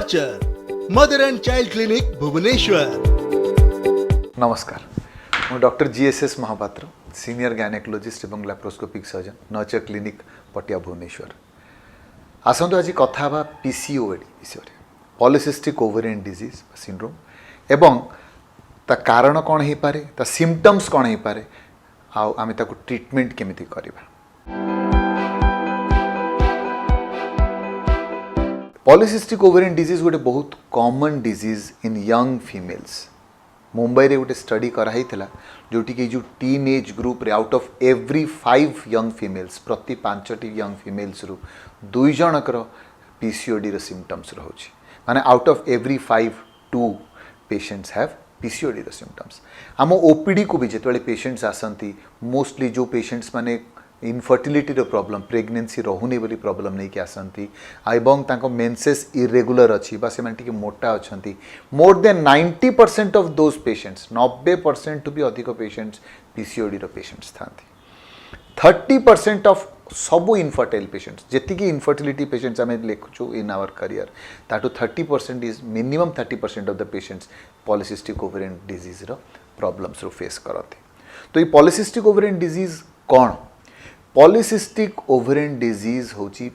Nurture mother and child clinic Bhubaneswar. नमस्कार, मु doctor GSS Mahapatra, senior gynaecologist एवं laparoscopic surgeon, Nurture clinic Patia Bhubaneswar. आसतु आज कथा बा पीसीओडी विषय में, पॉलीसिस्टिक ओवेरियन डिजीज सिंड्रोम एवं ता कारण कौन हो पारे, ता सिम्पटम्स कौन हो पारे, आमे ताको ट्रीटमेंट केमिति करिबा। पॉलीसिस्टिक ओवेरियन डिजीज गोटे बहुत common disease in young females. Mumbai रे गोटे स्टडी कराई थिला जोटी कि जो टीन एज ग्रुप रे out of every 5 young females, प्रति 5टी यंग फीमेल्स रु 2 जनकर पीसीओडी रो सिम्पटम्स रहउछि। माने out of every 5 2 patients have PCOD रो सिम्पटम्स। आम ओपीडी को भी जेतबेले पेशेंट्स आसंती, मोस्टली जो पेशेंट्स माने इनफर्टिलिटी रो प्रॉब्लम, प्रेगनेंसी रहुनी बोली प्रॉब्लम नहीं कि आसंती एवं तांको मेंसेस इरेगुलर अच्छी बा से माने मोटा अच्छी, more than 90% of those patients, 90% टू भी अधिक पेशेंट्स पीसीओडी रो पेशेंट्स थांती। 30% ऑफ सबू इनफर्टाइल पेशेंट्स, जेति की इनफर्टिलिटी पेशेंट्स आम लिखुचु इन आवर करियर, ताटू 30% is minimum 30% of the patients polycystic ovarian disease रो प्रॉब्लम्स रो फेस करते। तो ये पॉलीसिस्टिक ओवेरियन डिजीज कौन? पॉलीसिस्टिक ओवेरियन डिजीज होची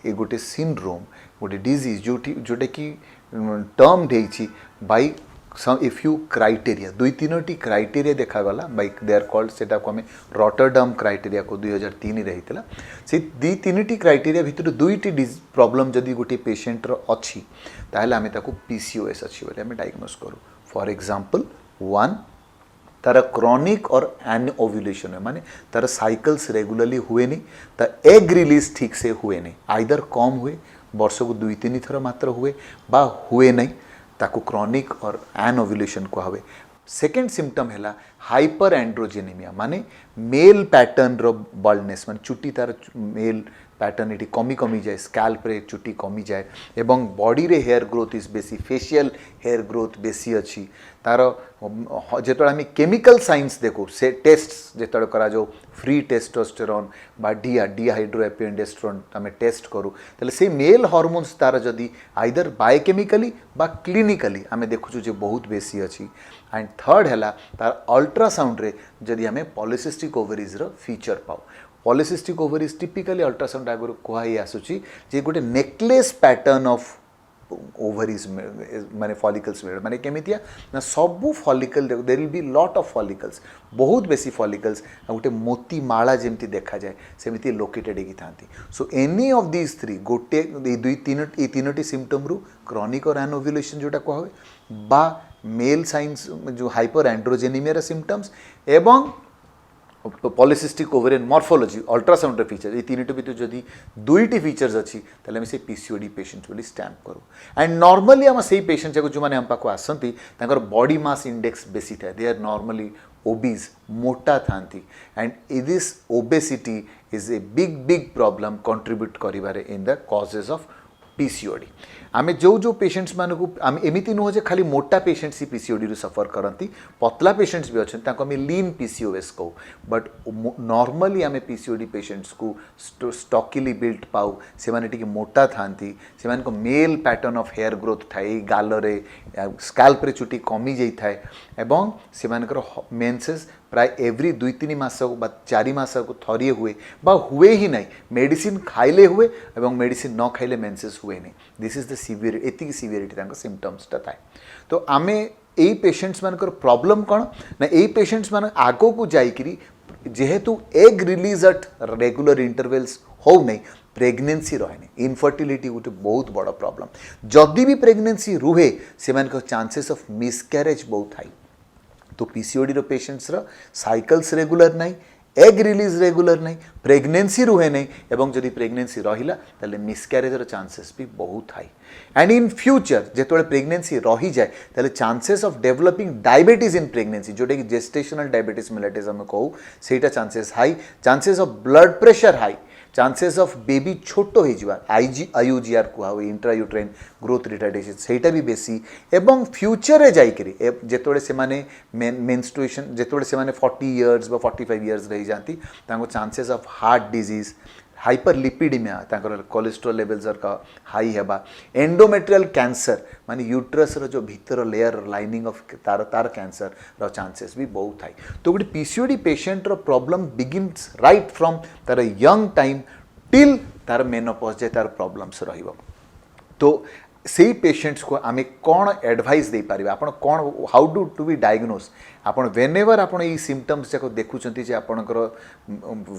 ए गोटे सिंड्रोम, गोटे डिजीज जोटा कि टर्म देछि by some a few criteria, 2-3टी क्राइटेरिया देखागला बाय दे आर कॉल्ड, सेटा को हमें रॉटरडम क्राइटेरिया को 2003 रे हितला। से 2-3टी क्राइटेरिया भितर 2टी प्रॉब्लम जदि गोटे पेशेंट रो अछि ताहले हमें ताको पीसीओएस अछि बोले हमें डायग्नोस करू। फॉर एग्जांपल 1 तार क्रॉनिक और एनओव्यूलेशन है, माने तार साइकिल्स रेगुलरली हुए नहीं, तार एग रिलीज ठीक से हुए नहीं, आइदर कम हुए, वर्ष को 2-3 थर मात्र हुए बा हुए नहीं, ताको क्रॉनिक और एनओव्यूलेशन को हवे। सेकेंड सिम्पटम है हाइपर एंड्रोजेनेमिया, माने मेल पैटर्न रो बल्डनेस, माने चुटी तार मेल पैटर्न ये कमी कमी जाए, स्कैल्प रे चुटी कमी जाए एवं बॉडी रे हेयर ग्रोथ इज बेसी, फेशियल हेयर ग्रोथ बेसी अच्छी। तार जो आम केमिकल साइंस देखो से टेस्ट जो करा जो फ्री टेस्टोस्टेरोन बा डिहाइड्रोएपिएंडेस्ट्रोन आम टेस्ट करूँ, ताले से मेल हार्मोन्स तार जदि आइदर बायोकेमिकली बा क्लिनिकली आम देखुचु जे बहुत बेसी अच्छी। एंड थर्ड है तार अल्ट्रासाउंड रे जदि आम पॉलीसिस्टिक ओवरीज रो फीचर पाऊ। पॉलीसिस्टिक ओवरीज टिपिकली अल्ट्रासाउंड आगुरी कहुई आसूची जे गोटे नेकलेस पैटर्न ऑफ ओवरीज माने फॉलिकल्स माने केमितिया ना सबू follicle there will be lot of follicles, बहुत बेसी फॉलिकल्स गोटे मोती माला जेमती देखा जाए सेमिति लोकेटेड होगी थांती। सो एनी ऑफ दीज 3 गोटे 2-3टी सिम्पटम रु क्रॉनिक और एनओव्यूलेशन जोटा कहुए बा मेल साइंस जो हाइपर एंड्रोजेनेमिया सिम्पटम्स एवं polycystic ovarian morphology ultrasound feature, ये 3टी भी जदि 2टी फीचर्स अच्छी ताले हम से पीसीओडी पेशेंट बोली स्टैम्प करूँ। एंड नॉर्मली आम से पेशेंट जो मैंने हम पाक आसती तांकर बॉडी मास इंडेक्स बेसी थाए, दे आर नॉर्मली ओबीज, मोटा थांती। And this obesity is a big problem contribute करिबारे in the causes of PCOD. आम जो पेशेंट्स मान को आम एमती नुह खाली मोटा पेशेंट्स ही पीसीओडी रू सफर करती, पतला पेशेंट्स भी अच्छा आम लीन पीसीओएस कहू, बट नॉर्मली आम पीसीओडी पेशेंट्स को स्टॉकिली बिल्ट पाऊ, से माने टिके मोटा थांती, से माने को male pattern of hair growth थाए, गालरे स्कैल्प रे चुटी कमी जाई थाए एवं से मानकर मेंसेस प्राय एवरी 2-3 मास को 4 मास को थरिए हुए बा हुए ही नहीं, मेडिसिन खाइले हुए एवं मेडिसिन न खाइले मेंसेस हुए नहीं। दिस इज द सीवियर एति सीवियरिटी तांको सिम्पटम्स ता थाए। तो आमे एई पेशेंट्स मानकर प्रॉब्लम कौन ना, एई पेशेंट्स मान आगो को जाइकरी जेहेतु egg release at regular intervals हो नहीं, प्रेगनेंसी रहे नहीं, इनफर्टिलिटी गोटे बहुत बड़ प्रॉब्लम। जदि भी प्रेगनेंसी रुहे से चांसेस ऑफ मिसकैरेज बहुत हाई। तो पीसीओडी रो पेशेंट्स रो साइकल्स रेगुलर नहीं, एग रिलीज रेगुलर नहीं, प्रेगनेंसी रुहे नहीं एवं जदि प्रेगनेंसी रहिला ताले मिसकैरेज रो चांसेस भी बहुत हाई। एंड इन फ्यूचर जेतोले प्रेगनेंसी रही जाए ताले chances of developing diabetes in pregnancy, जोटा कि जेस्टेशनल डायबिटीज मिलेटिस हम कहू, सेटा chances high. Chances of blood pressure high, chances of baby छोट हो आईयूजीआर कहुए इंट्रायूट्रेन ग्रोथ रिटार्डेशन सेटा भी बेसी एवं फ्यूचर जाइकरी जेतोले से माने मेंस्ट्रुएशन जेतोले से माने 40 इयर्स बा 45 इयर्स रही जाती तांको chances of heart disease hyperlipidaemia cholesterol levels high हेबा एंडोमेट्रियल कैंसर माने यूट्रस रो जो भीतर लेयर लाइनिंग ऑफ तार कैंसर रो चांसेस भी बहुत हाई। तो गोटे पीसीओडी पेशेंट रो प्रॉब्लम बिगिन्स राइट फ्रॉम तार यंग टाइम टिल तार मेनोपॉज जे तार प्रॉब्लम्स रहिबो। तो से पेशेंट्स को आम कौन एडवाइस दे पारे आपण कौन how do to be diagnose आपण वेनेवर आपण ये सिम्पटम्स जाक देखुंत आपणकर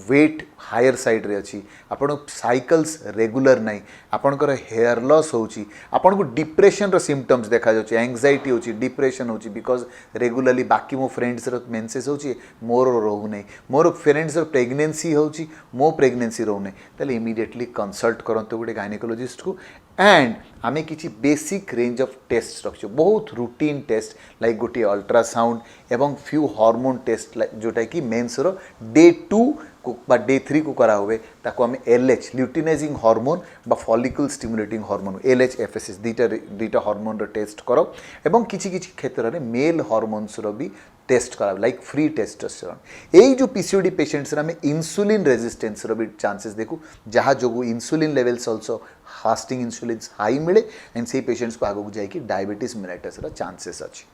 वेट हायर साइड रे अच्छी आपण साइकल्स रेगुलर नाई आपणकर हेयर लॉस होची आपण को डिप्रेशन रो सिम्पटम्स देखा जाउची एंजाइटी होची डिप्रेशन होची बिकॉज रेगुलरली बाकी मो फ्रेंड्स रो मेंसेस होची मोर रहू नै मोर फ्रेंड्स रो प्रेगनेंसी होची मो प्रेगनेंसी रहू नै तले इमीडिएटली कंसल्ट करंतु गोटे गायनेकोलॉजिस्ट को एंड आमे किसी बेसिक रेंज ऑफ टेस्ट रखु बहुत रूटीन टेस्ट लाइक गोटे अल्ट्रासाउंड एवं फ्यू हार्मोन टेस्ट जोटा कि मेन्स रो डे 2 को बा डे 3 को करा हुए ताको आमे एलएच ल्यूटिनाइजिंग हार्मोन बा follicle stimulating hormone LH FSH दीटा हार्मोन रो टेस्ट करो एवं किछि क्षेत्र में मेल हार्मोन्स रो भी टेस्ट करा लाइक फ्री टेस्टोस्टेरोन। यही जो पीसीओडी पेशेंट्स में इंसुलिन रेजिस्टेंस रो भी चांसेस देखू जहाँ जो insulin levels also fasting insulin high मिले एंड से पेशेंट्स को आगू जाकि डायबिटीज मेलाइटिस रो चांसेस अच्छी।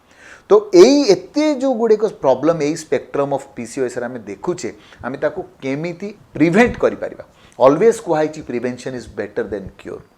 तो यही एते जो गुड़िक प्रॉब्लम यही स्पेक्ट्रम ऑफ पीसीओएस आम देखुचे आम ताको केमिति प्रिवेंट करि परिबा। ऑलवेज कुहाई prevention is better than cure.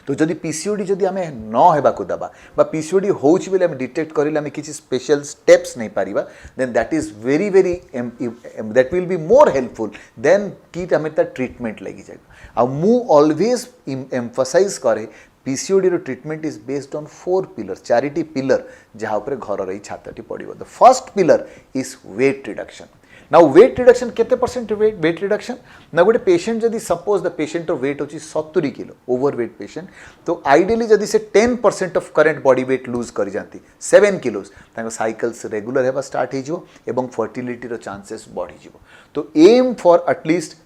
तो जदि पीसीओडी जदि आम न हेबाकु दबा बा पीसीओडी होउछि बेले हम डिटेक्ट करिले आम किछि स्पेशल स्टेप्स नहीं पारिबा then that is very very that will be more helpful than कि आम ट्रीटमेंट लगी जाए। आ मु ऑलवेज एम्फसाइज करे पीसीओडी रो treatment is based on 4 pillar 4टी पिलर जहाँ ऊपर घर रही छातटी पड़ो। The first pillar is weight reduction. Now weight reduction केते परसेंट वेट रिडक्शन ना गोटे पेशेंट जदि सपोज द पेशेंट वेट होची 70 किलो ओवर वेट पेशेंट तो आइडियली जदि से 10% of current body weight lose कर जाती 7 किलोस तांको साइकल्स रेगुलर हेबा स्टार्ट हे जिवो एवं फर्टिलिटी रो चांसेस बढ़ी जिवो। तो aim for at least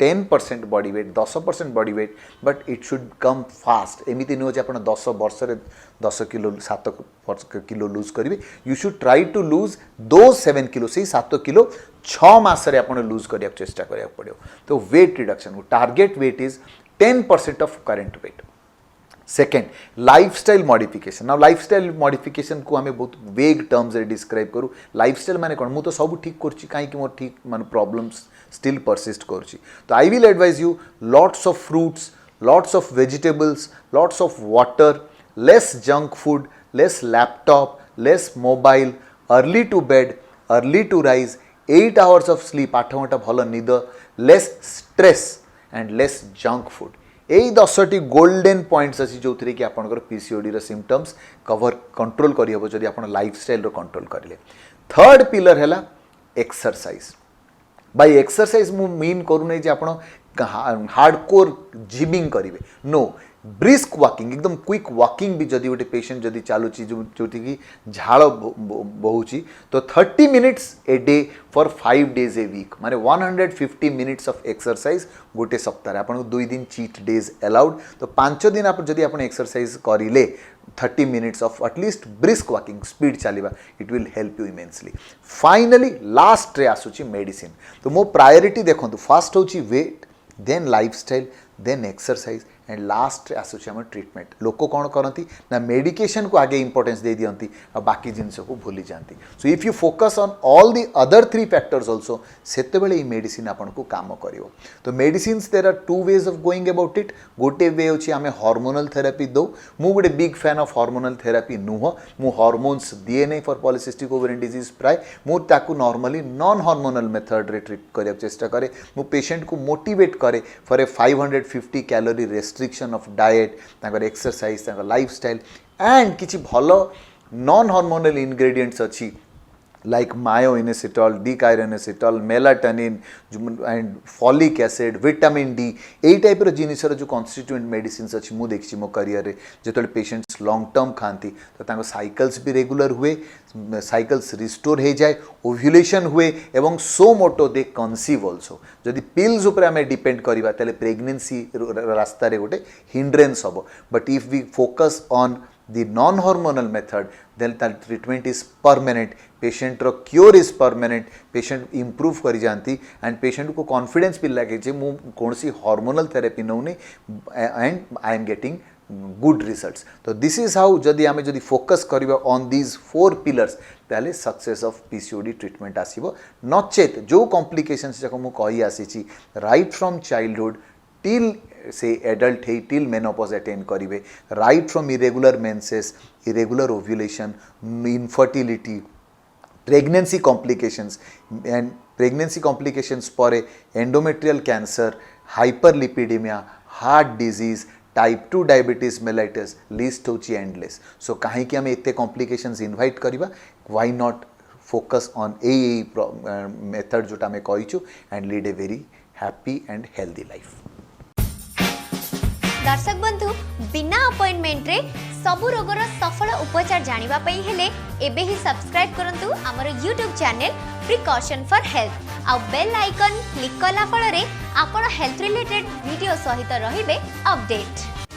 10% body weight 10% body weight but it should come fast एमती नुह आप 10 वर्ष 10 किलो 7 किलो लूज करेंगे you should try to lose दो 7 किलो से 7 किलो 6 मासरे आप लूज करने चेष्टा करा पड़ो। तो weight reduction target weight is 10% of current weight. Second lifestyle modification. ना लाइफस्टाइल मॉडिफिकेशन को हमें बहुत वेग टर्म्स रे डिस्क्राइब करूँ। लाइफस्टाइल माने कौन मु तो सब ठीक करुँची कहीं मोर ठीक मान प्रॉब्लम्स स्टिल परसिस्ट करुँची। तो I will advise you lots of fruits lots of vegetables lots of water less junk food less laptop less mobile early to bed early to rise 8 hours of sleep 8 घंटा भल निद less stress and less junk food. यही 10टी golden points अच्छी जो थी कि आपंकर पीसीओडी रो सिम्पटम्स कवर कंट्रोल करहब जदि आप लाइफस्टाइल रो कंट्रोल करेंगे। थर्ड पिलर है एक्सरसाइज। बाय एक्सरसाइज मु मीन करूँ जे आप हार्डकोर जिमिंग करेंगे नो ब्रिस्क वॉकिंग एकदम क्विक वॉकिंग भी जदि गोटे पेशेंट जदि चलुची जो कि झाड़ बहुची तो 30 minutes a day for 5 days a week माने 150 मिनिट्स ऑफ एक्सरसाइज गोटे सप्ताह आपको 2 दिन चीट डेज अलाउड। तो 5 दिन आप जदि आप एक्सरसाइज करें 30 minutes of at least brisk walking speed चलवा it will help you immensely. Finally last रे आसूची मेडिसिन। तो मो प्रायोरिटी देखो फास्ट होची weight then lifestyle then exercise and last आसूची आम ट्रीटमेंट। लोक कौन करती ना मेडिकेशन को आगे इंपोर्टेंस दे दियंती और बाकी जिनस को भूली जाती। So if you focus on all the other 3 factors also सेते बेले मेडिसिन आपन को काम करिवो। तो medicines there are 2 ways of going about it. गोटे वे होची आमे हार्मोनल थेरापी दो। मु गोटे big fan of hormonal therapy नुह मु हार्मोन्स दिए नहीं फॉर पॉलिसिस्टिक ओवेरियन डिजीज प्राय मु ताकू नॉर्मली नॉन हार्मोनल मेथड रे ट्रीट करिया चेष्टा करे। मु पेशेंट को मोटिवेट करे for a 550 calorie restriction of diet exercise lifestyle and किसी भल नॉन हार्मोनल इंग्रेडिएंट्स अच्छी like myoinositol D chiro inositol melatonin and folic acid vitamin D यही टाइप जिनसर जो कन्स्टिट्यूएंट मेडिसिन्स अच्छी मु देखी मो करियर रे जो पेशेंट्स लॉन्ग टर्म खाती तो साइकल्स भी रेगुलर हुए साइकल्स रिस्टोर हो जाए ओव्यूलेशन हुए एवं सो मोटो दे कन्सीव ऑल्सो। जदि पिल्स उपर आम डिपेंड करवा प्रेगनेंसी रास्तार गोटे हिंड्रेन्स हम but if we focus on the non-hormonal method, then that treatment is permanent. Patient रो cure is permanent. Patient improve करी जानती and patient को confidence भी लगे जे मु कौन सी hormonal therapy नौने and I am getting good results. तो this is how जदि आमे जदि focus करिबा on these 4 pillars ताले success of PCOD treatment आसीबो. नचेत जो complications जको मु कहि आसीची right from childhood till say adult है till menopause attain करिवे, right from irregular menses, irregular ovulation, infertility, pregnancy complications and pregnancy complications पर endometrial cancer, hyperlipidemia, heart disease, type 2 diabetes mellitus list होची endless. So कहीं कि हमें इतने complications invite करिबा, why not focus on a method जोटा हमें कहिछु and lead a very happy and healthy life. दर्शक बंधु बिना अपॉइंटमेंट रे सबु रोगर सफल उपचार जानिबा पई हेले एबे ही सब्सक्राइब करंतु हमर YouTube channel Precaution for Health आ बेल आइकन क्लिक कला फल रे आपण हेल्थ रिलेटेड वीडियो सहित रहिबे अपडेट.